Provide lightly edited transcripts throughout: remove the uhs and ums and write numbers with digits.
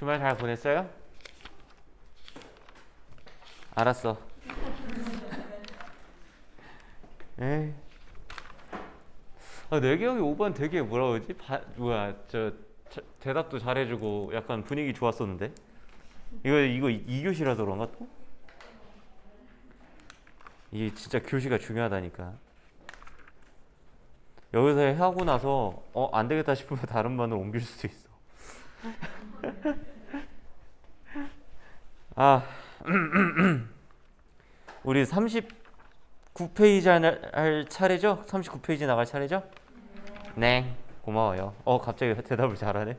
주말 잘 보냈어요? 알았어. 에이. 내 기억에 5번 되게 뭐라 그러지? 대답도 잘해주고 약간 분위기 좋았었는데. 이거 2교시라서 그런가 또? 이게 진짜 교시가 중요하다니까. 여기서 하고 나서 안 되겠다 싶으면 다른 반으로 옮길 수도 있어. 우리 39페이지 할 차례죠? 39페이지 나갈 차례죠? 네, 고마워요. 갑자기 대답을 잘하네.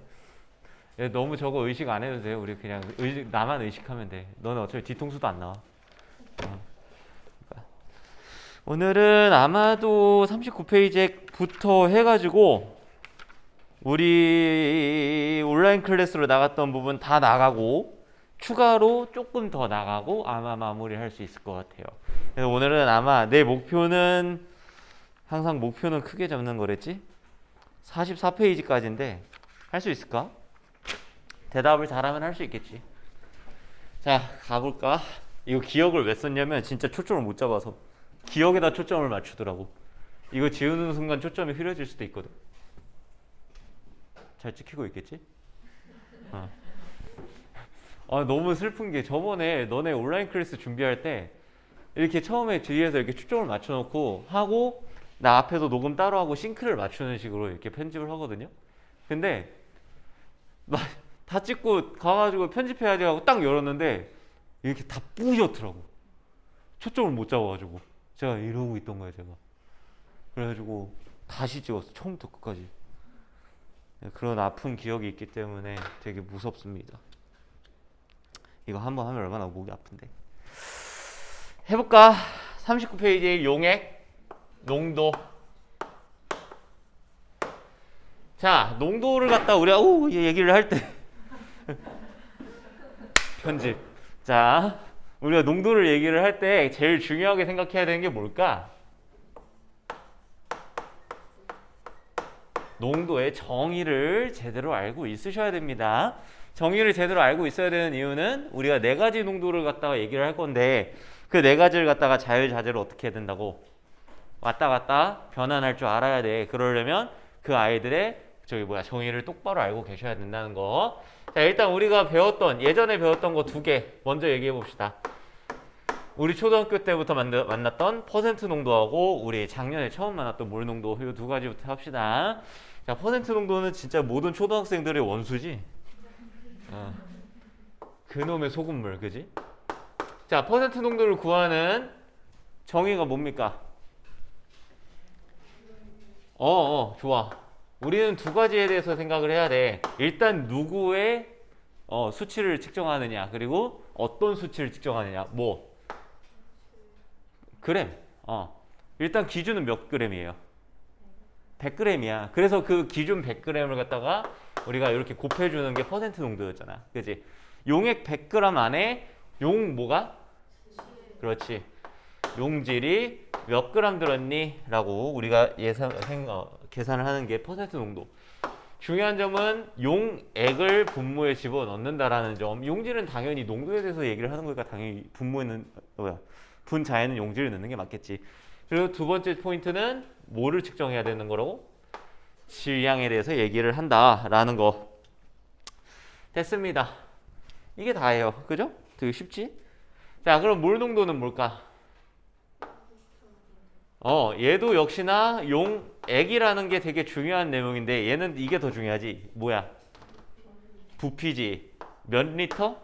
너무 저거 의식 안 해도 돼요. 우리 그냥 나만 의식하면 돼. 너는 어차피 뒤통수도 안 나와. 오늘은 아마도 39페이지부터 해가지고 우리 온라인 클래스로 나갔던 부분 다 나가고 추가로 조금 더 나가고 아마 마무리할 수 있을 것 같아요. 그래서 오늘은 아마 내 목표는 항상 목표는 크게 잡는 거랬지? 44페이지까지인데 할 수 있을까? 대답을 잘하면 할 수 있겠지. 자, 가볼까? 이거 기억을 왜 썼냐면 진짜 초점을 못 잡아서 기억에다 초점을 맞추더라고. 이거 지우는 순간 초점이 흐려질 수도 있거든. 잘 찍히고 있겠지? 너무 슬픈 게 저번에 너네 온라인 클래스 준비할 때 이렇게 처음에 뒤에서 이렇게 초점을 맞춰놓고 하고 나 앞에서 녹음 따로 하고 싱크를 맞추는 식으로 이렇게 편집을 하거든요. 근데 다 찍고 가가지고 편집해야지 하고 딱 열었는데 이렇게 다 뿌옇더라고. 초점을 못 잡아가지고 제가 이러고 있던 거예요. 제가 그래가지고 다시 찍었어. 처음부터 끝까지. 그런 아픈 기억이 있기 때문에 되게 무섭습니다. 이거 한번 하면 얼마나 목이 아픈데. 해볼까? 39페이지의 용액 농도. 자, 농도를 갖다 우리가 얘기를 할 때 편집. 자, 우리가 농도를 얘기를 할 때 제일 중요하게 생각해야 되는 게 뭘까? 농도의 정의를 제대로 알고 있으셔야 됩니다. 정의를 제대로 알고 있어야 되는 이유는 우리가 4가지 농도를 갖다가 얘기를 할 건데 그 4가지를 갖다가 자유자재로 어떻게 해야 된다고? 왔다 갔다 변환할 줄 알아야 돼. 그러려면 그 아이들의 정의를 똑바로 알고 계셔야 된다는 거. 자, 일단 우리가 예전에 배웠던 거 2개 먼저 얘기해 봅시다. 우리 초등학교 때부터 만났던 퍼센트 농도하고 우리 작년에 처음 만났던 몰 농도, 이 2가지부터 합시다. 자, 퍼센트 농도는 진짜 모든 초등학생들의 원수지. 그놈의 소금물, 그지? 자, 퍼센트 농도를 구하는 정의가 뭡니까? 좋아. 우리는 2가지에 대해서 생각을 해야 돼. 일단 누구의 수치를 측정하느냐, 그리고 어떤 수치를 측정하느냐. 그램. 일단 기준은 몇 그램이에요? 100g이야. 그래서 그 기준 100g을 갖다가 우리가 이렇게 곱해주는 게 퍼센트 농도였잖아. 그치? 용액 100g 안에 뭐가? 그렇지. 용질이 몇 그램 들었니? 라고 우리가 계산을 하는 게 퍼센트 농도. 중요한 점은 용액을 분모에 집어넣는다라는 점. 용질은 당연히 농도에 대해서 얘기를 하는 거니까 당연히 분자에는 용질을 넣는 게 맞겠지. 그리고 2번째 포인트는 뭐를 측정해야 되는 거라고? 질량에 대해서 얘기를 한다라는 거. 됐습니다. 이게 다예요. 그죠? 되게 쉽지? 자, 그럼 몰 농도는 뭘까? 얘도 역시나 용액이라는 게 되게 중요한 내용인데 얘는 이게 더 중요하지. 뭐야? 부피지. 몇 리터?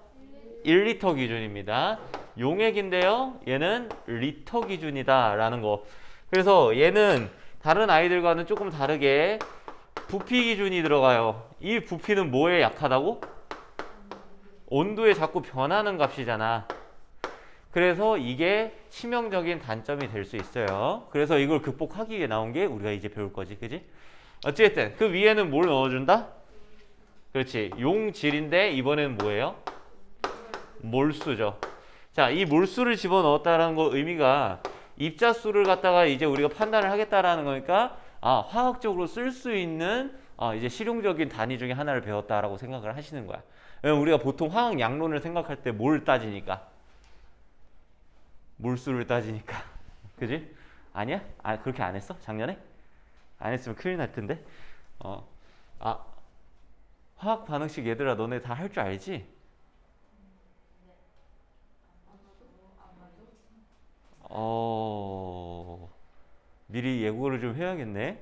1리터 기준입니다. 용액인데요. 얘는 리터 기준이다 라는 거. 그래서 얘는 다른 아이들과는 조금 다르게 부피 기준이 들어가요. 이 부피는 뭐에 약하다고? 온도에 자꾸 변하는 값이잖아. 그래서 이게 치명적인 단점이 될 수 있어요. 그래서 이걸 극복하기 위해 나온 게 우리가 이제 배울 거지. 그지? 어쨌든 그 위에는 뭘 넣어준다? 그렇지. 용질인데 이번에는 뭐예요? 몰수죠. 자, 이 몰수를 집어넣었다라는 거 의미가 입자수를 갖다가 이제 우리가 판단을 하겠다라는 거니까 화학적으로 쓸 수 있는 이제 실용적인 단위 중에 하나를 배웠다라고 생각을 하시는 거야. 왜냐면 우리가 보통 화학 양론을 생각할 때 뭘 따지니까? 몰수를 따지니까. 그지? 아니야? 아, 그렇게 안 했어? 작년에? 안 했으면 큰일 날 텐데. 아, 화학 반응식 얘들아 너네 다 할 줄 알지? 미리 예고를 좀 해야겠네.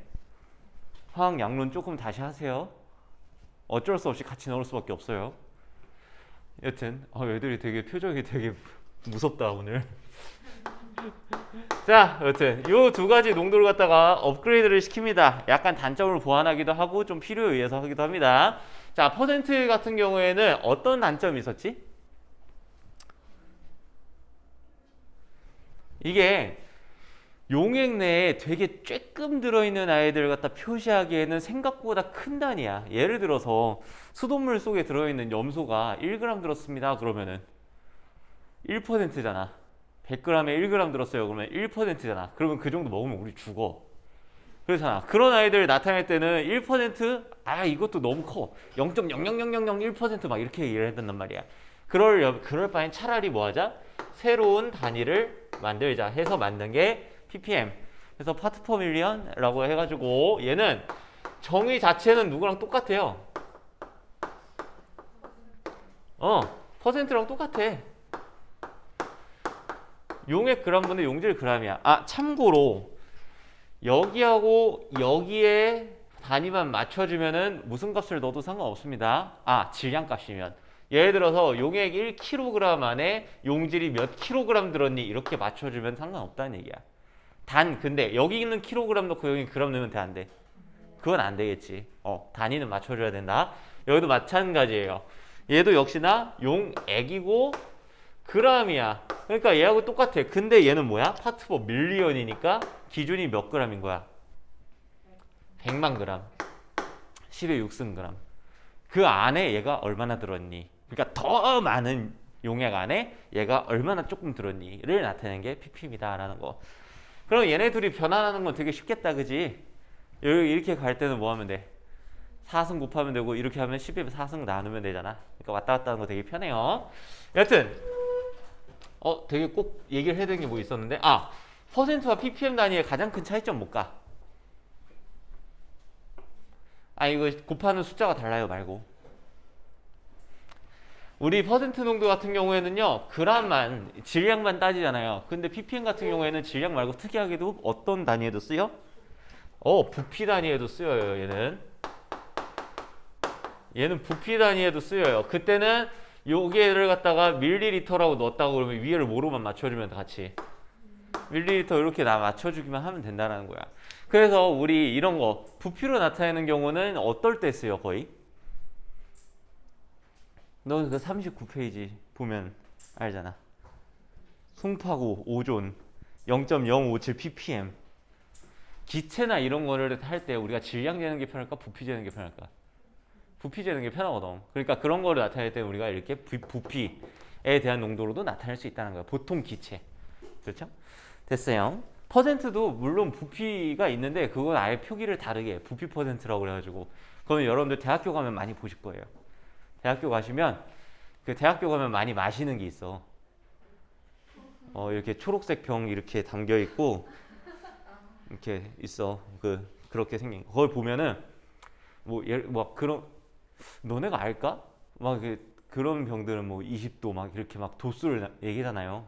화학 양론 조금 다시 하세요. 어쩔 수 없이 같이 넣을 수밖에 없어요. 여튼 애들이 되게 표정이 되게 무섭다 오늘. 자, 여튼 요 두 가지 농도를 갖다가 업그레이드를 시킵니다. 약간 단점을 보완하기도 하고 좀 필요에 의해서 하기도 합니다. 자, 퍼센트 같은 경우에는 어떤 단점이 있었지? 이게 용액 내에 되게 쬐끔 들어있는 아이들 갖다 표시하기에는 생각보다 큰 단위야. 예를 들어서 수돗물 속에 들어있는 염소가 1g 들었습니다. 그러면은 1%잖아. 100g에 1g 들었어요. 그러면 1%잖아. 그러면 그 정도 먹으면 우리 죽어. 그렇잖아. 그런 아이들 나타낼 때는 1%? 이것도 너무 커. 0.00001%막 이렇게 얘기를 해댄단 말이야. 그럴 바엔 차라리 뭐 하자? 새로운 단위를 만들자 해서 만든 게 ppm. 그래서 파트 퍼 밀리언이라고 해가지고 얘는 정의 자체는 누구랑 똑같아요. 퍼센트랑 똑같아. 용액 그램분의 용질 그램이야. 참고로 여기하고 여기에 단위만 맞춰주면은 무슨 값을 넣어도 상관없습니다. 질량 값이면. 예를 들어서 용액 1kg 안에 용질이 몇 kg 들었니 이렇게 맞춰주면 상관없다는 얘기야. 근데 여기 있는 kg 넣고 여기 그램 넣으면 돼, 안 돼? 그건 안 되겠지. 단위는 맞춰줘야 된다. 여기도 마찬가지예요. 얘도 역시나 용액이고 그램이야. 그러니까 얘하고 똑같아. 근데 얘는 뭐야? 파트 퍼 밀리언이니까 기준이 몇 g인 거야? 100만 g. 10의 6승 g. 그 안에 얘가 얼마나 들었니? 그러니까 더 많은 용액 안에 얘가 얼마나 조금 들었니를 나타내는 게 ppm이다라는 거. 그럼 얘네 둘이 변환하는 건 되게 쉽겠다, 그지? 이렇게 갈 때는 뭐 하면 돼? 4승 곱하면 되고 이렇게 하면 10에 4승 나누면 되잖아. 그러니까 왔다 갔다 하는 거 되게 편해요. 여튼 되게 꼭 얘기를 해야 되는 게 뭐 있었는데 퍼센트와 ppm 단위의 가장 큰 차이점 뭘까? 이거 곱하는 숫자가 달라요 말고 우리 퍼센트 농도 같은 경우에는요 그램만 질량만 따지잖아요. 근데 ppm 같은 경우에는 질량 말고 특이하게도 어떤 단위에도 쓰여? 부피 단위에도 쓰여요. 얘는 부피 단위에도 쓰여요. 그때는 여기를 갖다가 밀리리터라고 넣었다고 그러면 위에를 뭐로만 맞춰주면 같이 밀리리터 이렇게 맞춰주기만 하면 된다는 거야. 그래서 우리 이런 거 부피로 나타내는 경우는 어떨 때 쓰여 거의? 너 그 39페이지 보면 알잖아. 송파구 오존 0.057 ppm. 기체나 이런 거를 할 때 우리가 질량 재는 게 편할까? 부피 재는 게 편할까? 부피 재는 게 편하거든. 그러니까 그런 거를 나타낼 때 우리가 이렇게 부피에 대한 농도로도 나타낼 수 있다는 거야. 보통 기체. 그렇죠? 됐어요. 퍼센트도 물론 부피가 있는데 그건 아예 표기를 다르게 해. 부피 퍼센트라고 그래가지고 그러면 여러분들 대학교 가면 많이 보실 거예요. 대학교 가시면 대학교 가면 많이 마시는 게 있어. 이렇게 초록색 병 이렇게 담겨 있고 이렇게 있어. 그렇게 생긴 거. 그걸 보면은 그런 너네가 알까? 그런 병들은 20도 막 이렇게 막 도수를 얘기하잖아요.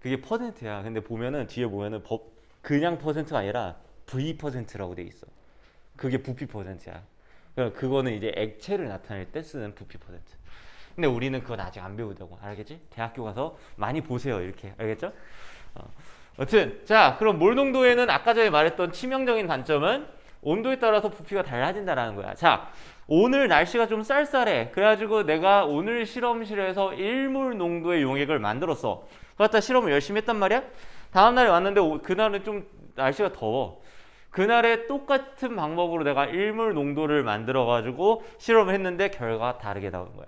그게 퍼센트야. 근데 보면은 뒤에 보면은 그냥 퍼센트가 아니라 V%라고 돼 있어. 그게 부피 퍼센트야. 그거는 이제 액체를 나타낼 때 쓰는 부피 퍼센트. 근데 우리는 그건 아직 안 배우다고. 알겠지? 대학교 가서 많이 보세요. 이렇게. 알겠죠? 여튼 자, 그럼 몰 농도에는 아까 전에 말했던 치명적인 단점은 온도에 따라서 부피가 달라진다라는 거야. 자, 오늘 날씨가 좀 쌀쌀해. 그래가지고 내가 오늘 실험실에서 1몰 농도의 용액을 만들었어. 그렇다 실험을 열심히 했단 말이야. 다음 날에 왔는데 그날은 좀 날씨가 더워. 그날에 똑같은 방법으로 내가 1몰 농도를 만들어가지고 실험을 했는데 결과가 다르게 나온 거야.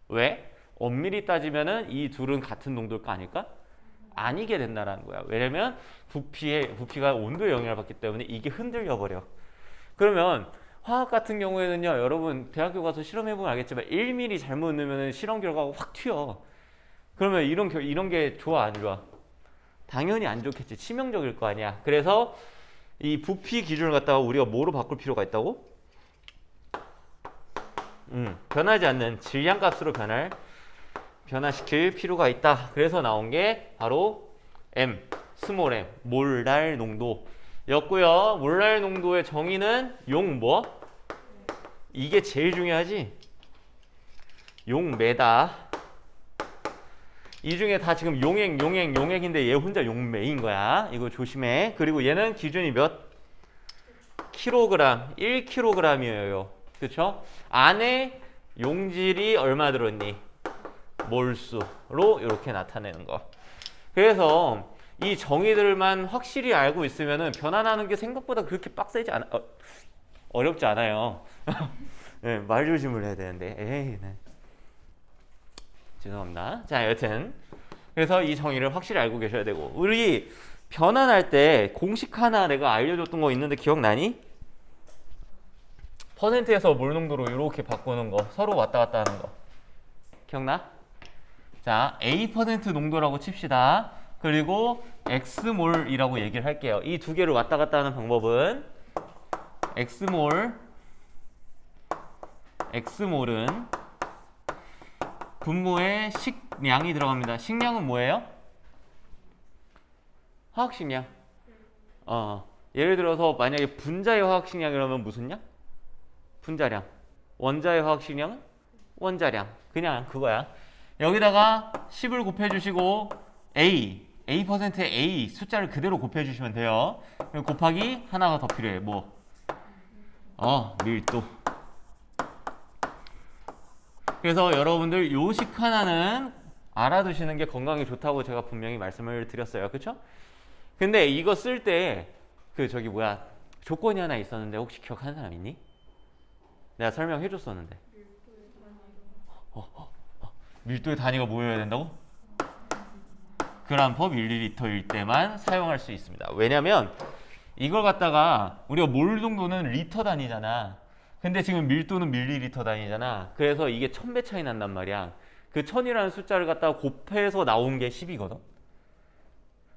왜? 엄밀히 따지면은 이 둘은 같은 농도일까 아닐까? 아니게 된다라는 거야. 왜냐면 부피가 온도에 영향을 받기 때문에 이게 흔들려 버려. 그러면 화학 같은 경우에는요, 여러분 대학교 가서 실험해보면 알겠지만 1mm 잘못 넣으면 실험 결과가 확 튀어. 그러면 이런 게 좋아, 안 좋아? 당연히 안 좋겠지. 치명적일 거 아니야. 그래서 이 부피 기준을 갖다가 우리가 뭐로 바꿀 필요가 있다고? 변하지 않는 질량값으로 변화시킬 필요가 있다. 그래서 나온 게 바로 M, 스몰 m, 몰랄 농도였고요. 몰랄 농도의 정의는 용 뭐? 이게 제일 중요하지? 용매다. 이 중에 다 지금 용액인데 얘 혼자 용매인 거야. 이거 조심해. 그리고 얘는 기준이 몇? 킬로그램, 1kg이에요. 그쵸? 안에 용질이 얼마 들었니? 몰수로 이렇게 나타내는 거. 그래서 이 정의들만 확실히 알고 있으면은 변환하는 게 생각보다 그렇게 빡세지 않아. 어렵지 않아요. 네, 말 조심을 해야 되는데. 에이, 네. 죄송합니다. 자, 여튼 그래서 이 정의를 확실히 알고 계셔야 되고, 우리 변환할 때 공식 하나 내가 알려줬던 거 있는데 기억나니? 퍼센트에서 몰 농도로 이렇게 바꾸는 거, 서로 왔다 갔다 하는 거 기억나? 자, A% 농도라고 칩시다. 그리고 X몰이라고 얘기를 할게요. 이 두 개를 왔다 갔다 하는 방법은 X몰은 분모에 식량이 들어갑니다. 식량은 뭐예요? 화학식량. 예를 들어서 만약에 분자의 화학식량이라면 무슨 량? 분자량. 원자의 화학식량은 원자량. 그냥 그거야. 여기다가 10을 곱해주시고 A%의 A 숫자를 그대로 곱해주시면 돼요. 그리고 곱하기 하나가 더 필요해. 뭐? 밀도. 그래서 여러분들 요식 하나는 알아두시는 게 건강에 좋다고 제가 분명히 말씀을 드렸어요. 그쵸? 근데 이거 쓸 때 조건이 하나 있었는데 혹시 기억하는 사람 있니? 내가 설명해 줬었는데. 밀도의 단위가 뭐여야 된다고? 그램 퍼 밀리리터일 때만 사용할 수 있습니다. 왜냐면 이걸 갖다가 우리가 몰 농도는 리터 단위잖아. 근데 지금 밀도는 밀리리터 단위잖아. 그래서 이게 1000배 차이 난단 말이야. 그 1000이라는 숫자를 갖다가 곱해서 나온 게 10이거든.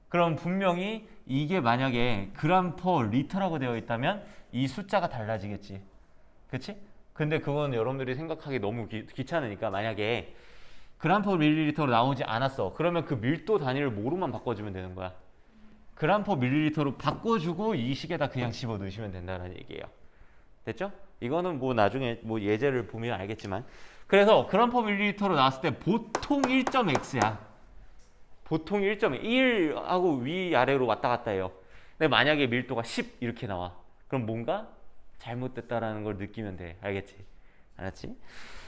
그럼 분명히 이게 만약에 그램 퍼 리터라고 되어 있다면 이 숫자가 달라지겠지. 그치? 근데 그건 여러분들이 생각하기 너무 귀찮으니까 만약에 그램 퍼 밀리리터로 나오지 않았어. 그러면 그 밀도 단위를 뭐로만 바꿔주면 되는 거야. 그램 퍼 밀리리터로 바꿔주고 이 식에다 그냥 집어 넣으시면 된다는 얘기예요. 됐죠? 이거는 뭐 나중에 뭐 예제를 보면 알겠지만, 그래서 그램 퍼 밀리리터로 나왔을 때 보통 1.x야. 보통 1.1하고 위아래로 왔다 갔다 해요. 근데 만약에 밀도가 10 이렇게 나와. 그럼 뭔가 잘못됐다라는 걸 느끼면 돼. 알겠지? 알았지?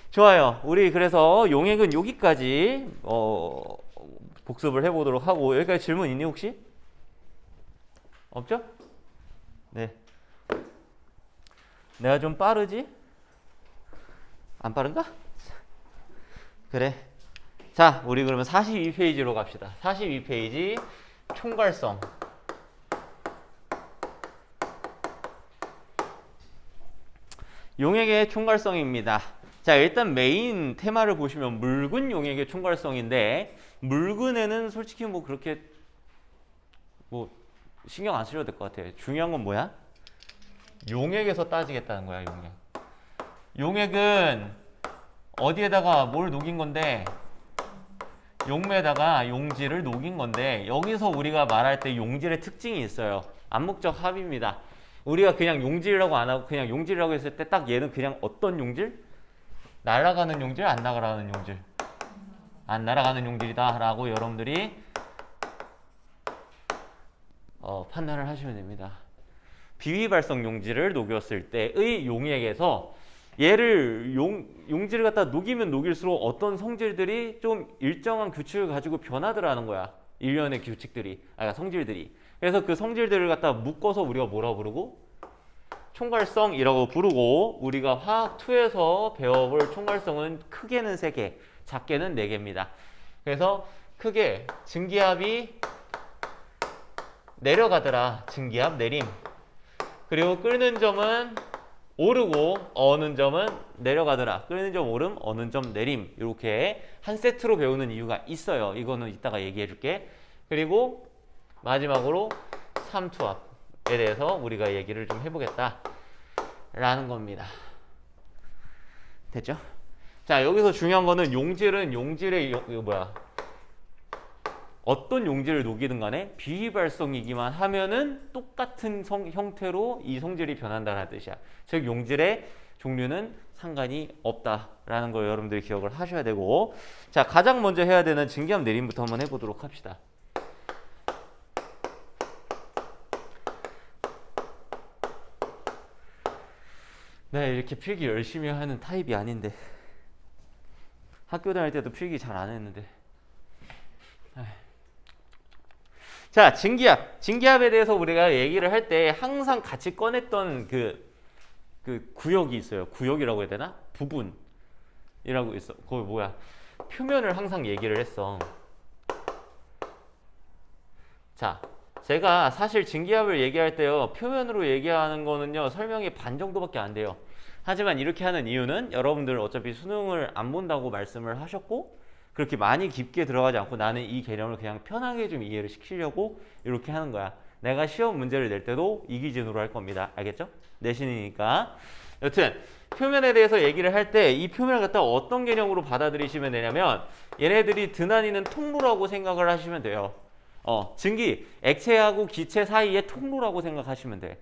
좋아요. 우리 그래서 용액은 여기까지 복습을 해보도록 하고, 여기까지 질문 있니 혹시? 없죠? 네. 내가 좀 빠르지? 안 빠른가? 그래. 자, 우리 그러면 42페이지로 갑시다. 42페이지 총괄성. 용액의 총괄성입니다. 자, 일단 메인 테마를 보시면 묽은 용액의 총괄성인데, 묽은에는 솔직히 뭐 그렇게 뭐 신경 안 쓰셔도 될 것 같아요. 중요한 건 뭐야? 용액에서 따지겠다는 거야. 용액은 어디에다가 뭘 녹인 건데, 용매에다가 용질을 녹인 건데, 여기서 우리가 말할 때 용질의 특징이 있어요. 암묵적 합입니다. 우리가 그냥 용질이라고 안 하고 그냥 용질이라고 했을 때 딱 얘는 그냥 어떤 용질? 날아가는 용질, 안 날아가는 용질? 안 날아가는 용질이다 라고 여러분들이 판단을 하시면 됩니다. 비위발성 용질을 녹였을 때의 용액에서 얘를 용질을 갖다 녹이면 녹일수록 어떤 성질들이 좀 일정한 규칙을 가지고 변하더라는 거야. 일련의 규칙들이, 성질들이. 그래서 그 성질들을 갖다 묶어서 우리가 뭐라고 부르고? 총괄성이라고 부르고, 우리가 화학 2에서 배워볼 총괄성은 크게는 3개, 작게는 4개입니다. 그래서 크게 증기압이 내려가더라. 증기압 내림. 그리고 끓는 점은 오르고 어느 점은 내려가더라. 끓는 점 오름, 어느 점 내림. 이렇게 한 세트로 배우는 이유가 있어요. 이거는 이따가 얘기해 줄게. 그리고 마지막으로 삼투압에 대해서 우리가 얘기를 좀 해보겠다 라는 겁니다. 됐죠? 자, 여기서 중요한 거는 용질의 이거 뭐야, 어떤 용질을 녹이든 간에 비휘발성이기만 하면은 똑같은 형태로 이 성질이 변한다는 뜻이야. 즉 용질의 종류는 상관이 없다라는 걸 여러분들이 기억을 하셔야 되고, 자, 가장 먼저 해야 되는 증기압 내림부터 한번 해보도록 합시다. 네, 이렇게 필기 열심히 하는 타입이 아닌데, 학교 다닐 때도 필기 잘 안 했는데. 자, 증기압에 대해서 우리가 얘기를 할 때 항상 같이 꺼냈던 그 구역이 있어요. 구역이라고 해야 되나? 부분이라고 있어. 그거 뭐야? 표면을 항상 얘기를 했어. 자, 제가 사실 증기압을 얘기할 때요, 표면으로 얘기하는 거는요, 설명이 반 정도밖에 안 돼요. 하지만 이렇게 하는 이유는 여러분들 어차피 수능을 안 본다고 말씀을 하셨고, 그렇게 많이 깊게 들어가지 않고 나는 이 개념을 그냥 편하게 좀 이해를 시키려고 이렇게 하는 거야. 내가 시험 문제를 낼 때도 이 기준으로 할 겁니다. 알겠죠? 내신이니까. 여튼 표면에 대해서 얘기를 할 때 이 표면을 갖다 어떤 개념으로 받아들이시면 되냐면, 얘네들이 드나니는 통로라고 생각을 하시면 돼요. 증기, 액체하고 기체 사이의 통로라고 생각하시면 돼.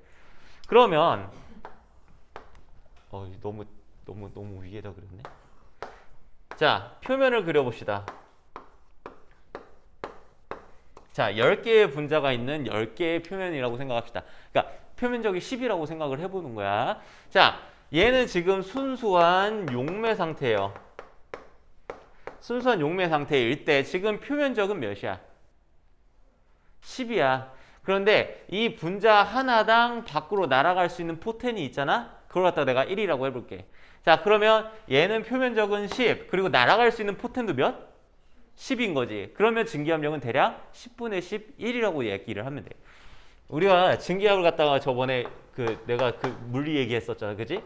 그러면 너무 위에다 그렸네. 자, 표면을 그려봅시다. 자, 10개의 분자가 있는 10개의 표면이라고 생각합시다. 그러니까 표면적이 10이라고 생각을 해보는 거야. 자, 얘는 지금 순수한 용매 상태예요. 순수한 용매 상태일 때 지금 표면적은 몇이야? 10이야. 그런데 이 분자 하나당 밖으로 날아갈 수 있는 포텐이 있잖아? 그걸 갖다가 내가 1이라고 해볼게. 자, 그러면 얘는 표면적은 10, 그리고 날아갈 수 있는 포텐도 몇? 10인 거지. 그러면 증기압력은 대략 10분의 11이라고 얘기를 하면 돼. 우리가 증기압을 갖다가 저번에 내가 물리 얘기했었잖아. 그지?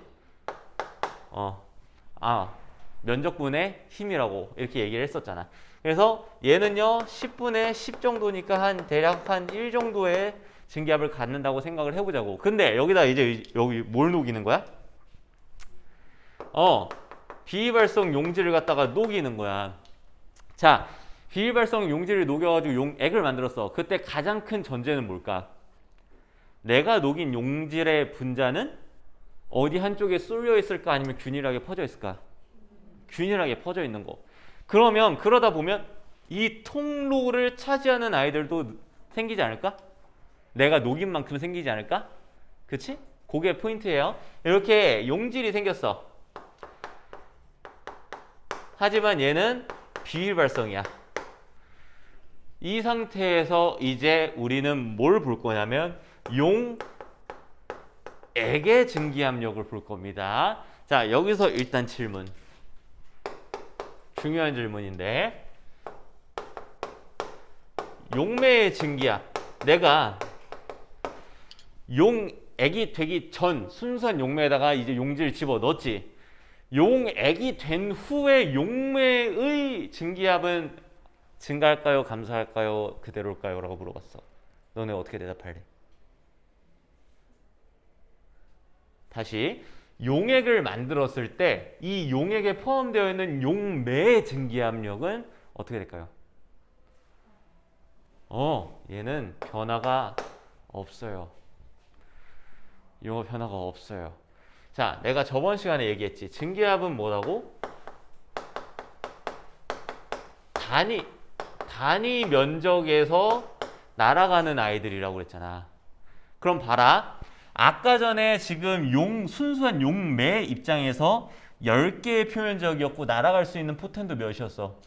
면적분의 힘이라고 이렇게 얘기를 했었잖아. 그래서 얘는요 10분의 10 정도니까 대략 한 1 정도의 증기압을 갖는다고 생각을 해보자고. 근데 여기다 이제 여기 뭘 녹이는 거야? 비휘발성 용질을 갖다가 녹이는 거야. 자, 비휘발성 용질을 녹여가지고 액을 만들었어. 그때 가장 큰 전제는 뭘까? 내가 녹인 용질의 분자는 어디 한쪽에 쏠려 있을까? 아니면 균일하게 퍼져 있을까? 균일하게 퍼져 있는 거. 그러면 그러다 보면 이 통로를 차지하는 아이들도 생기지 않을까? 내가 녹인 만큼 생기지 않을까? 그치? 그게 포인트예요. 이렇게 용질이 생겼어. 하지만 얘는 비휘발성이야. 이 상태에서 이제 우리는 뭘 볼 거냐면 용액의 증기압력을 볼 겁니다. 자, 여기서 일단 질문. 중요한 질문인데, 용매의 증기압, 내가 용액이 되기 전 순수한 용매에다가 이제 용질을 집어넣었지. 용액이 된 후에 용매의 증기압은 증가할까요? 감소할까요? 그대로일까요? 라고 물어봤어. 너네 어떻게 대답할래? 다시, 용액을 만들었을 때 이 용액에 포함되어 있는 용매의 증기압력은 어떻게 될까요? 얘는 변화가 없어요. 요 변화가 없어요. 자, 내가 저번 시간에 얘기했지. 증기압은 뭐라고? 단위 면적에서 날아가는 아이들이라고 그랬잖아. 그럼 봐라. 아까 전에 지금 순수한 용매 입장에서 10개의 표면적이었고 날아갈 수 있는 포텐도 몇이었어?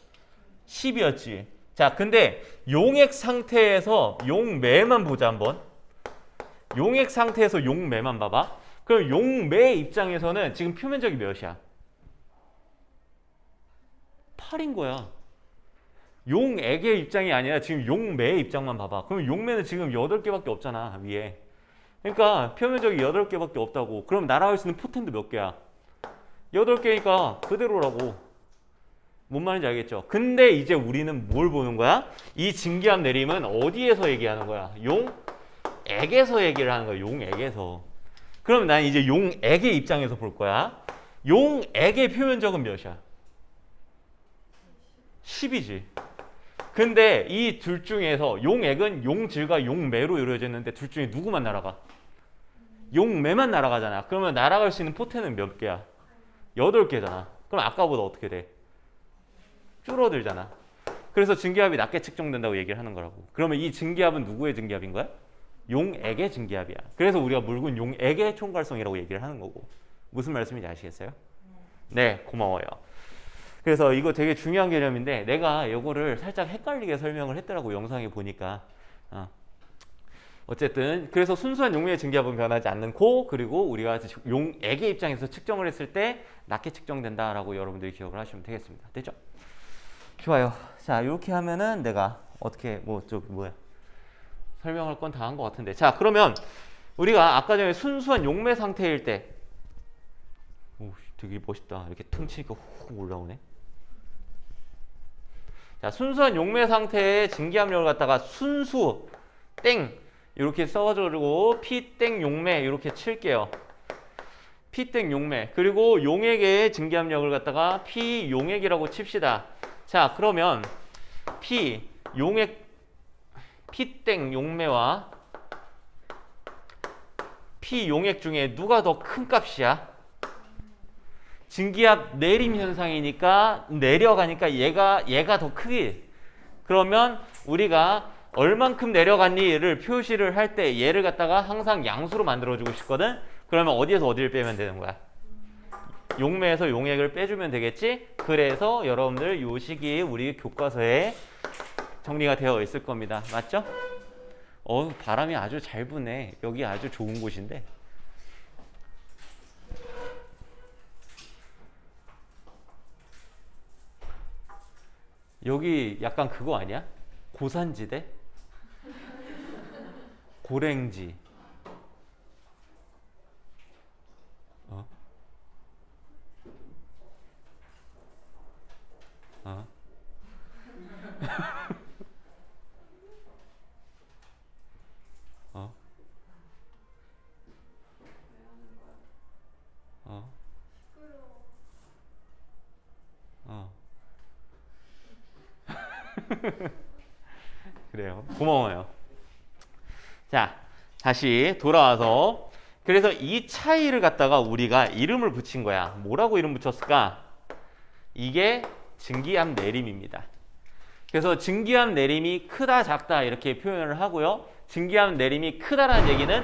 10이었지. 자, 근데 용액 상태에서 용매만 보자 한번. 용액 상태에서 용매만 봐봐. 그럼 용매 입장에서는 지금 표면적이 몇이야? 8인 거야. 용액의 입장이 아니라 지금 용매의 입장만 봐봐. 그럼 용매는 지금 8개밖에 없잖아, 위에. 그러니까 표면적이 8개밖에 없다고. 그럼 날아갈 수 있는 포텐도 몇 개야? 8개니까 그대로라고. 뭔 말인지 알겠죠? 근데 이제 우리는 뭘 보는 거야? 이 증기압 내림은 어디에서 얘기하는 거야? 용액에서 얘기를 하는 거야. 용액에서. 그럼 난 이제 용액의 입장에서 볼 거야. 용액의 표면적은 몇이야? 10이지. 근데 이 둘 중에서 용액은 용질과 용매로 이루어져 있는데 둘 중에 누구만 날아가? 용매만 날아가잖아. 그러면 날아갈 수 있는 포텐은 몇 개야? 8개잖아. 그럼 아까보다 어떻게 돼? 줄어들잖아. 그래서 증기압이 낮게 측정된다고 얘기를 하는 거라고. 그러면 이 증기압은 누구의 증기압인 거야? 용액의 증기압이야. 그래서 우리가 묽은 용액의 총괄성이라고 얘기를 하는 거고. 무슨 말씀인지 아시겠어요? 네, 고마워요. 그래서 이거 되게 중요한 개념인데 내가 이거를 살짝 헷갈리게 설명을 했더라고, 영상에 보니까. 어쨌든 그래서 순수한 용매의 증기압은 변하지 않고, 그리고 우리가 용액의 입장에서 측정을 했을 때 낮게 측정된다라고 여러분들이 기억을 하시면 되겠습니다. 됐죠? 좋아요. 자, 이렇게 하면은 내가 어떻게 설명할 건 다 한 것 같은데. 자, 그러면 우리가 아까 전에 순수한 용매 상태일 때, 오, 되게 멋있다. 이렇게 퉁 치니까 훅 올라오네. 자, 순수한 용매 상태의 증기압력을 갖다가 순수 땡 이렇게 써가지고 P 땡 용매 이렇게 칠게요. P 땡 용매. 그리고 용액의 증기압력을 갖다가 P 용액이라고 칩시다. 자, 그러면 P 용액 P 땡 용매와 P 용액 중에 누가 더 큰 값이야? 증기압 내림 현상이니까 내려가니까 얘가 더 크게. 그러면 우리가 얼만큼 내려갔니를 표시를 할 때 얘를 갖다가 항상 양수로 만들어주고 싶거든. 그러면 어디에서 어디를 빼면 되는 거야? 용매에서 용액을 빼주면 되겠지. 그래서 여러분들 요 시기에 우리 교과서에 정리가 되어 있을 겁니다. 맞죠? 바람이 아주 잘 부네. 여기 아주 좋은 곳인데. 여기 약간 그거 아니야? 고산지대? 고랭지. 어? 어? 어? 어? 어? 그래요. 고마워요. 자, 다시 돌아와서 그래서 이 차이를 갖다가 우리가 이름을 붙인 거야. 뭐라고 이름 붙였을까? 이게 증기압 내림입니다. 그래서 증기압 내림이 크다 작다 이렇게 표현을 하고요. 증기압 내림이 크다라는 얘기는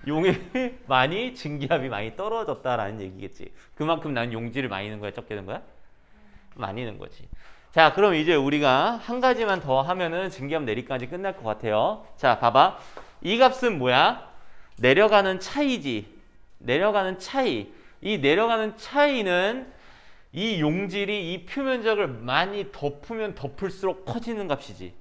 용액이 많이 증기압이 많이 떨어졌다라는 얘기겠지. 그만큼 난 용질을 많이 넣은 거야, 적게 넣은 거야? 많이 넣은 거지. 자, 그럼 이제 우리가 한 가지만 더 하면은 증기압 내리까지 끝날 것 같아요. 자, 봐봐. 이 값은 뭐야? 내려가는 차이지. 내려가는 차이. 이 내려가는 차이는 이 용질이 이 표면적을 많이 덮으면 덮을수록 커지는 값이지.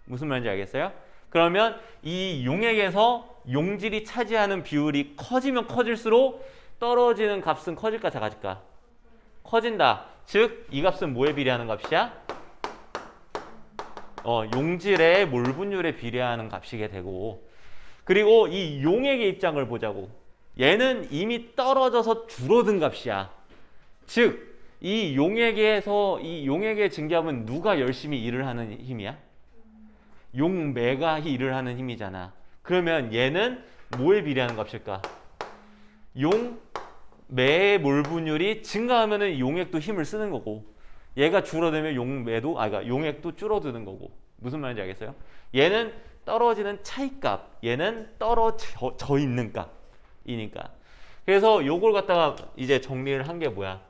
무슨 말인지 알겠어요? 그러면 이 용액에서 용질이 차지하는 비율이 커지면 커질수록 떨어지는 값은 커질까 작아질까? 커진다. 즉, 이 값은 뭐에 비례하는 값이야? 용질의 몰 분율에 비례하는 값이게 되고, 그리고 이 용액의 입장을 보자고. 얘는 이미 떨어져서 줄어든 값이야. 즉, 이 용액에서 이 용액의 증기압은 누가 열심히 일을 하는 힘이야? 용매가 일을 하는 힘이잖아. 그러면 얘는 뭐에 비례하는 값일까? 용매의 몰 분율이 증가하면은 용액도 힘을 쓰는 거고, 얘가 줄어들면 그러니까 용액도 줄어드는 거고. 무슨 말인지 알겠어요? 얘는 떨어지는 차이값, 얘는 떨어져 있는 값이니까. 그래서 요걸 갖다가 이제 정리를 한 게 뭐야?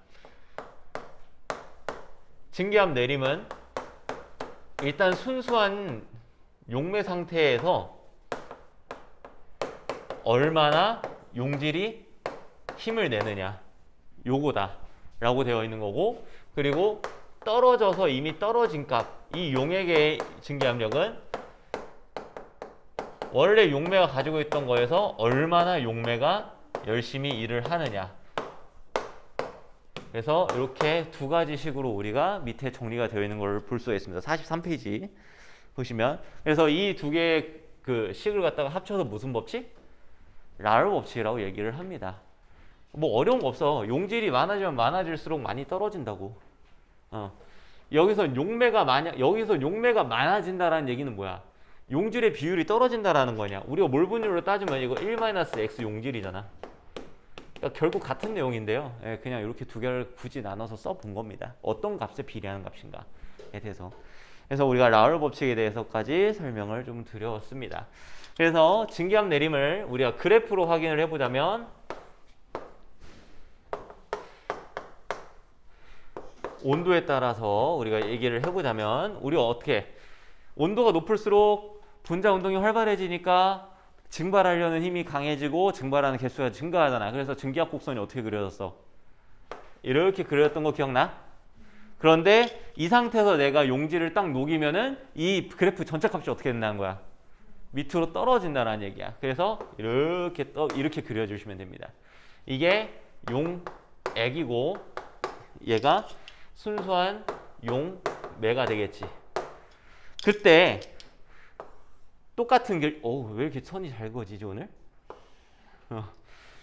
증기압 내림은 일단 순수한 용매 상태에서 얼마나 용질이 힘을 내느냐, 요거다 라고 되어 있는 거고, 그리고 떨어져서 이미 떨어진 값, 이 용액의 증기압력은 원래 용매가 가지고 있던 거에서 얼마나 용매가 열심히 일을 하느냐. 그래서 이렇게 두 가지 식으로 우리가 밑에 정리가 되어 있는 걸 볼 수가 있습니다. 43페이지 보시면. 그래서 이 두 개의 그 식을 갖다가 합쳐서 무슨 법칙? 라울 법칙이라고 얘기를 합니다. 뭐 어려운 거 없어. 용질이 많아지면 많아질수록 많이 떨어진다고. 여기서 용매가 많아진다라는 얘기는 뭐야? 용질의 비율이 떨어진다라는 거냐? 우리가 몰 분율로 따지면 이거 1-x 용질이잖아. 그러니까 결국 같은 내용인데요. 예, 그냥 이렇게 두 개를 굳이 나눠서 써본 겁니다. 어떤 값에 비례하는 값인가에 대해서. 그래서 우리가 라울 법칙에 대해서까지 설명을 좀 드렸습니다. 그래서 증기압 내림을 우리가 그래프로 확인을 해보자면 온도에 따라서 우리가 얘기를 해보자면 우리가 어떻게 온도가 높을수록 분자 운동이 활발해지니까 증발하려는 힘이 강해지고 증발하는 개수가 증가하잖아. 그래서 증기압 곡선이 어떻게 그려졌어? 이렇게 그려졌던 거 기억나? 그런데 이 상태에서 내가 용질을 딱 녹이면은 이 그래프 전체 값이 어떻게 된다는 거야? 밑으로 떨어진다는 얘기야. 그래서 이렇게 그려주시면 됩니다. 이게 용액이고 얘가 순수한 용매가 되겠지. 그때 똑같은 길, 왜 이렇게 선이 잘 그어지지 오늘?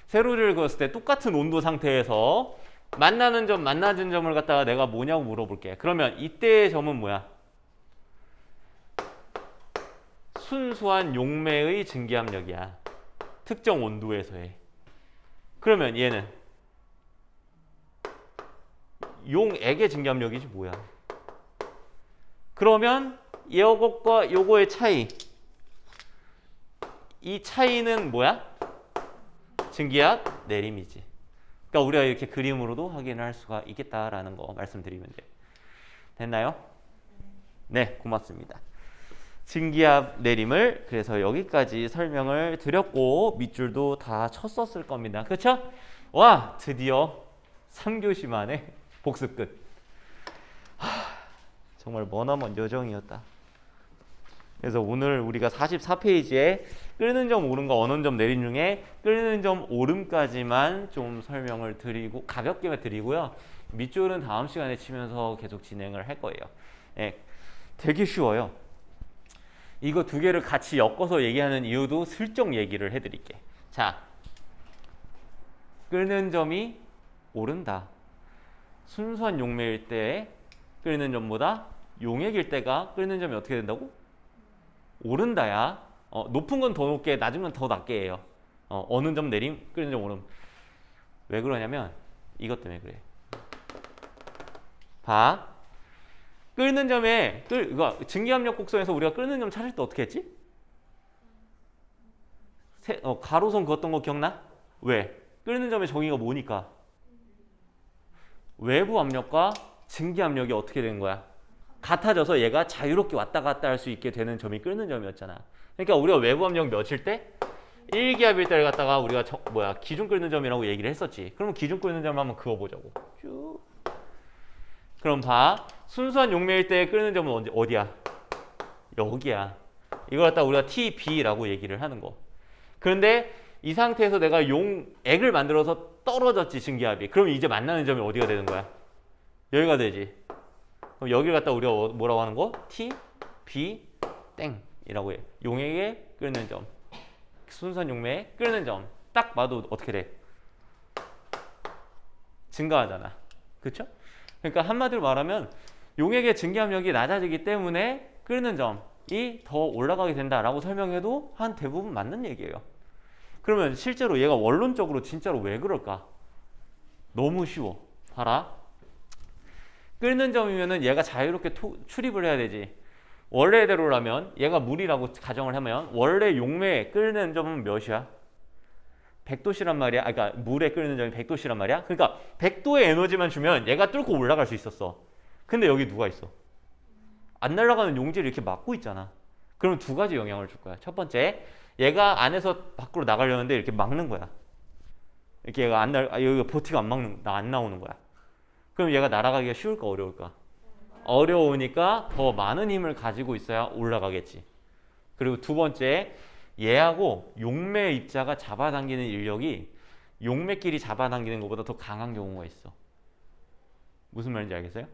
세로를 그었을 때 똑같은 온도 상태에서 만나는 점, 만나는 점을 갖다가 내가 뭐냐고 물어볼게. 그러면 이때의 점은 뭐야? 순수한 용매의 증기압력이야. 특정 온도에서의. 그러면 얘는 용액의 증기압력이지 뭐야? 그러면 요것과 요거의 차이, 이 차이는 뭐야? 증기압 내림이지. 그러니까 우리가 이렇게 그림으로도 확인을 할 수가 있겠다라는 거 말씀드리면 돼요. 됐나요? 네, 고맙습니다. 증기압 내림을 그래서 여기까지 설명을 드렸고 밑줄도 다 쳤었을 겁니다. 그렇죠? 와, 드디어 3교시 만에 복습 끝. 정말 머나먼 여정이었다. 그래서 오늘 우리가 44페이지에 끓는 점 오름과 어는 점 내림 중에 끓는 점 오름까지만 좀 설명을 드리고 가볍게 드리고요. 밑줄은 다음 시간에 치면서 계속 진행을 할 거예요. 네, 되게 쉬워요. 이거 두 개를 같이 엮어서 얘기하는 이유도 슬쩍 얘기를 해드릴게. 자, 끓는 점이 오른다. 순수한 용매일 때 끓는 점보다 용액일 때가 끓는 점이 어떻게 된다고? 오른다야. 높은 건 더 높게, 낮은 건 더 낮게 해요. 어느 점 내림, 끓는 점 오름. 왜 그러냐면 이것 때문에 그래. 봐. 끓는 점에 증기압력 곡선에서 우리가 끓는 점 찾을 때 어떻게 했지? 가로선 그었던 거 기억나? 왜? 끓는 점의 정의가 뭐니까? 외부 압력과 증기압력이 어떻게 된 거야? 같아져서 얘가 자유롭게 왔다 갔다 할 수 있게 되는 점이 끓는 점이었잖아. 그러니까 우리가 외부 압력 몇일 때? 1기압일 때를 갖다가 우리가 기준 끓는 점이라고 얘기를 했었지. 그러면 기준 끓는 점을 한번 그어보자고. 쭉. 그럼 봐. 순수한 용매일 때 끓는 점은 어디야? 여기야. 이걸 갖다 우리가 TB라고 얘기를 하는 거. 그런데 이 상태에서 내가 용액을 만들어서 떨어졌지, 증기압이. 그럼 이제 만나는 점이 어디가 되는 거야? 여기가 되지. 그럼 여기를 갖다 우리가 뭐라고 하는 거? T, B, 땡이라고 해. 용액에 끓는 점. 순수한 용매에 끓는 점. 딱 봐도 어떻게 돼? 증가하잖아. 그쵸? 그러니까 한마디로 말하면 용액의 증기압력이 낮아지기 때문에 끓는 점이 더 올라가게 된다라고 설명해도 한 대부분 맞는 얘기예요. 그러면 실제로 얘가 원론적으로 진짜로 왜 그럴까? 너무 쉬워. 봐라. 끓는 점이면은 얘가 자유롭게 출입을 해야 되지. 원래대로라면 얘가 물이라고 가정을 하면 원래 용매에 끓는 점은 몇이야? 100도씨란 말이야. 그러니까 물에 끓는 점이 100도씨란 말이야. 그러니까 100도의 에너지만 주면 얘가 뚫고 올라갈 수 있었어. 근데 여기 누가 있어? 안 날아가는 용질을 이렇게 막고 있잖아. 그럼 두 가지 영향을 줄 거야. 첫 번째, 얘가 안에서 밖으로 나가려는데 이렇게 막는 거야. 이렇게 얘가 여기가 버티가 안 나오는 거야. 그럼 얘가 날아가기가 쉬울까 어려울까? 어려우니까 더 많은 힘을 가지고 있어야 올라가겠지. 그리고 두 번째, 얘하고 용매 입자가 잡아당기는 인력이 용매끼리 잡아당기는 것보다 더 강한 경우가 있어. 무슨 말인지 알겠어요?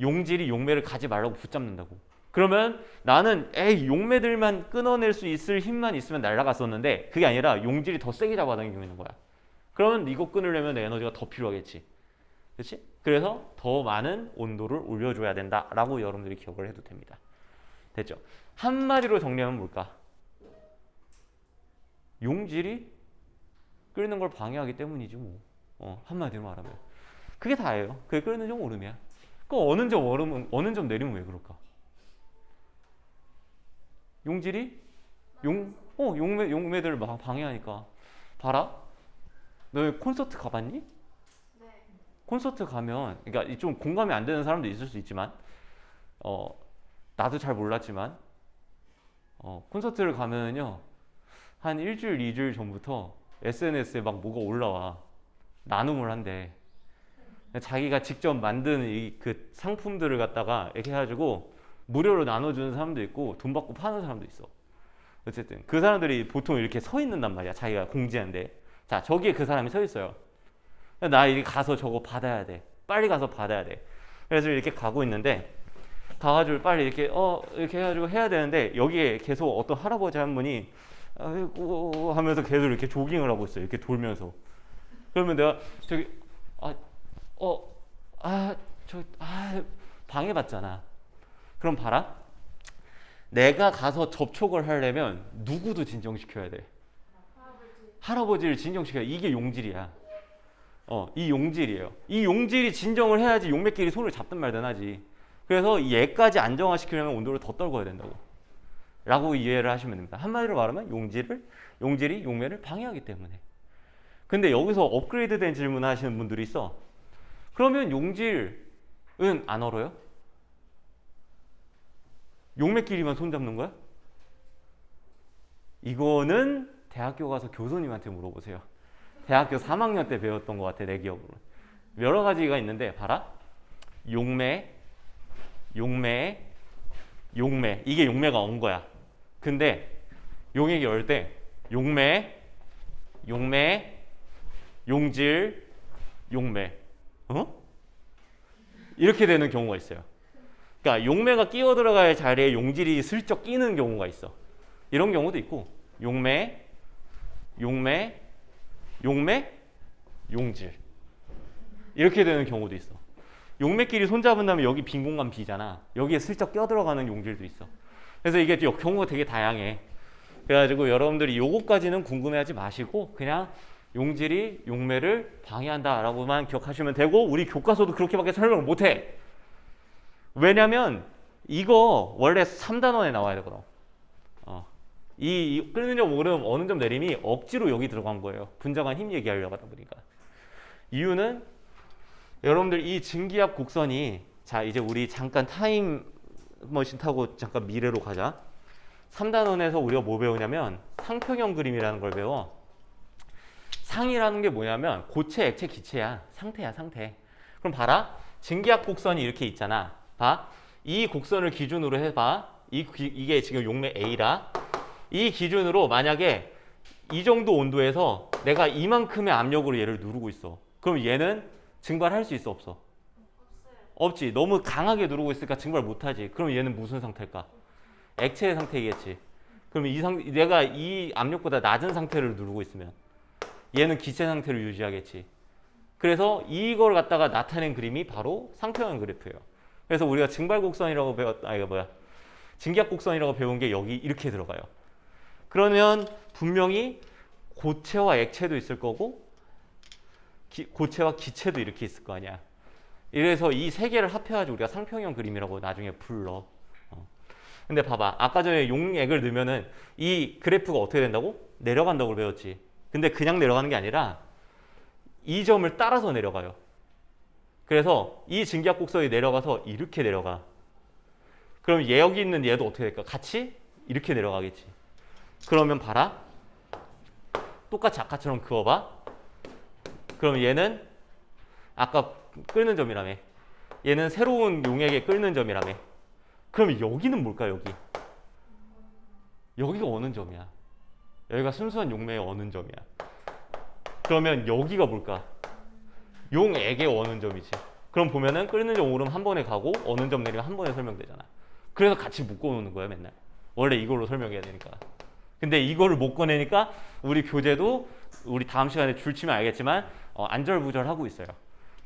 용질이 용매를 가지 말라고 붙잡는다고. 그러면 나는 용매들만 끊어낼 수 있을 힘만 있으면 날아갔었는데 그게 아니라 용질이 더 세게 잡아당기고 있는 거야. 그러면 이거 끊으려면 내 에너지가 더 필요하겠지. 그렇지? 그래서 더 많은 온도를 올려줘야 된다라고 여러분들이 기억을 해도 됩니다. 됐죠? 한마디로 정리하면 뭘까? 용질이 끓는 걸 방해하기 때문이지 뭐. 한마디로 말하면. 그게 다예요. 그게 끓는 점 오름이야. 그럼 어느 점 오르면 어느 점 내리면 왜 그럴까? 용질이 용매들을 막 방해하니까. 봐라. 너 콘서트 가봤니? 네. 콘서트 가면 그러니까 좀 공감이 안 되는 사람도 있을 수 있지만 나도 잘 몰랐지만 콘서트를 가면요 한 일주일, 2주일 전부터 SNS에 막 뭐가 올라와. 나눔을 한대. 자기가 직접 만든 그 상품들을 갖다가 이렇게 해가지고 무료로 나눠주는 사람도 있고 돈 받고 파는 사람도 있어. 어쨌든 그 사람들이 보통 이렇게 서 있는단 말이야. 자기가 공지한데. 자, 저기에 그 사람이 서 있어요. 나 이렇게 가서 저거 받아야 돼. 빨리 가서 받아야 돼. 그래서 이렇게 가고 있는데 가가지고 빨리 이렇게 이렇게 해가지고 해야 되는데 여기에 계속 어떤 할아버지 한 분이 아이고 하면서 계속 이렇게 조깅을 하고 있어요. 이렇게 돌면서. 그러면 내가 저기 방해받잖아. 그럼 봐라. 내가 가서 접촉을 하려면 누구도 진정시켜야 돼. 할아버지를 진정시켜야 돼. 이게 용질이야. 이 용질이에요. 이 용질이 진정을 해야지 용매끼리 손을 잡든 말든 하지. 그래서 얘까지 안정화시키려면 온도를 더 떨궈야 된다고. 라고 이해를 하시면 됩니다. 한마디로 말하면 용질이 용매를 방해하기 때문에. 근데 여기서 업그레이드된 질문을 하시는 분들이 있어. 그러면 용질은 안 얼어요? 용매끼리만 손 잡는 거야? 이거는 대학교 가서 교수님한테 물어보세요. 대학교 3학년 때 배웠던 것 같아, 내 기억으로. 여러 가지가 있는데 봐라. 용매. 이게 용매가 온 거야. 근데 용액이 열 때 용매, 용질, 용매. 이렇게 되는 경우가 있어요. 그러니까 용매가 끼어 들어갈 자리에 용질이 슬쩍 끼는 경우가 있어. 이런 경우도 있고 용매, 용질 이렇게 되는 경우도 있어. 용매끼리 손잡은 다음에 여기 빈 공간 비잖아. 여기에 슬쩍 껴들어가는 용질도 있어. 그래서 이게 경우가 되게 다양해. 그래가지고 여러분들이 요거까지는 궁금해하지 마시고 그냥 용질이 용매를 방해한다라고만 기억하시면 되고 우리 교과서도 그렇게밖에 설명을 못해. 왜냐면 이거 원래 3단원에 나와야 되거든. 이 끓는 점 오름 어느 점 내림이 억지로 여기 들어간 거예요. 분자간 힘 얘기하려고 하다 보니까. 이유는 여러분들 이 증기압 곡선이 자 이제 우리 잠깐 타임머신 타고 잠깐 미래로 가자. 3단원에서 우리가 뭐 배우냐면 상평형 그림이라는 걸 배워. 상이라는 게 뭐냐면 고체, 액체, 기체야. 상태야, 상태. 그럼 봐라. 증기압 곡선이 이렇게 있잖아. 봐. 이 곡선을 기준으로 해봐. 이게 지금 용매 A라. 이 기준으로 만약에 이 정도 온도에서 내가 이만큼의 압력으로 얘를 누르고 있어. 그럼 얘는 증발할 수 있어, 없어? 없지. 너무 강하게 누르고 있으니까 증발 못하지. 그럼 얘는 무슨 상태일까? 액체의 상태이겠지. 그럼 내가 이 압력보다 낮은 상태를 누르고 있으면 얘는 기체 상태를 유지하겠지. 그래서 이걸 갖다가 나타낸 그림이 바로 상평형 그래프예요. 그래서 우리가 증발곡선이라고 증기압 곡선이라고 배운 게 여기 이렇게 들어가요. 그러면 분명히 고체와 액체도 있을 거고 고체와 기체도 이렇게 있을 거 아니야. 이래서 이 세 개를 합해가지고 우리가 상평형 그림이라고 나중에 불러. 근데 봐봐. 아까 전에 용액을 넣으면은 이 그래프가 어떻게 된다고? 내려간다고 배웠지. 근데 그냥 내려가는 게 아니라 이 점을 따라서 내려가요. 그래서 이 증기압 곡선이 내려가서 이렇게 내려가. 그럼 여기 있는 얘도 어떻게 될까? 같이 이렇게 내려가겠지. 그러면 봐라. 똑같이 아까처럼 그어봐. 그럼 얘는 아까 끓는 점이라며. 얘는 새로운 용액에 끓는 점이라며. 그럼 여기는 뭘까? 여기가 어느 점이야? 여기가 순수한 용매의 원음점이야. 그러면 여기가 뭘까? 용액의 원음점이지. 그럼 보면은 끓는 점 오름 한 번에 가고 원음점 내리면 한 번에 설명되잖아. 그래서 같이 묶어놓는 거야 맨날. 원래 이걸로 설명해야 되니까. 근데 이거를 못 꺼내니까 우리 교재도 우리 다음 시간에 줄치면 알겠지만 안절부절하고 있어요.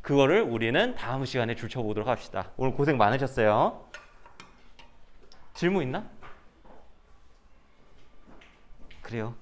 그거를 우리는 다음 시간에 줄쳐보도록 합시다. 오늘 고생 많으셨어요. 질문 있나? 그래요.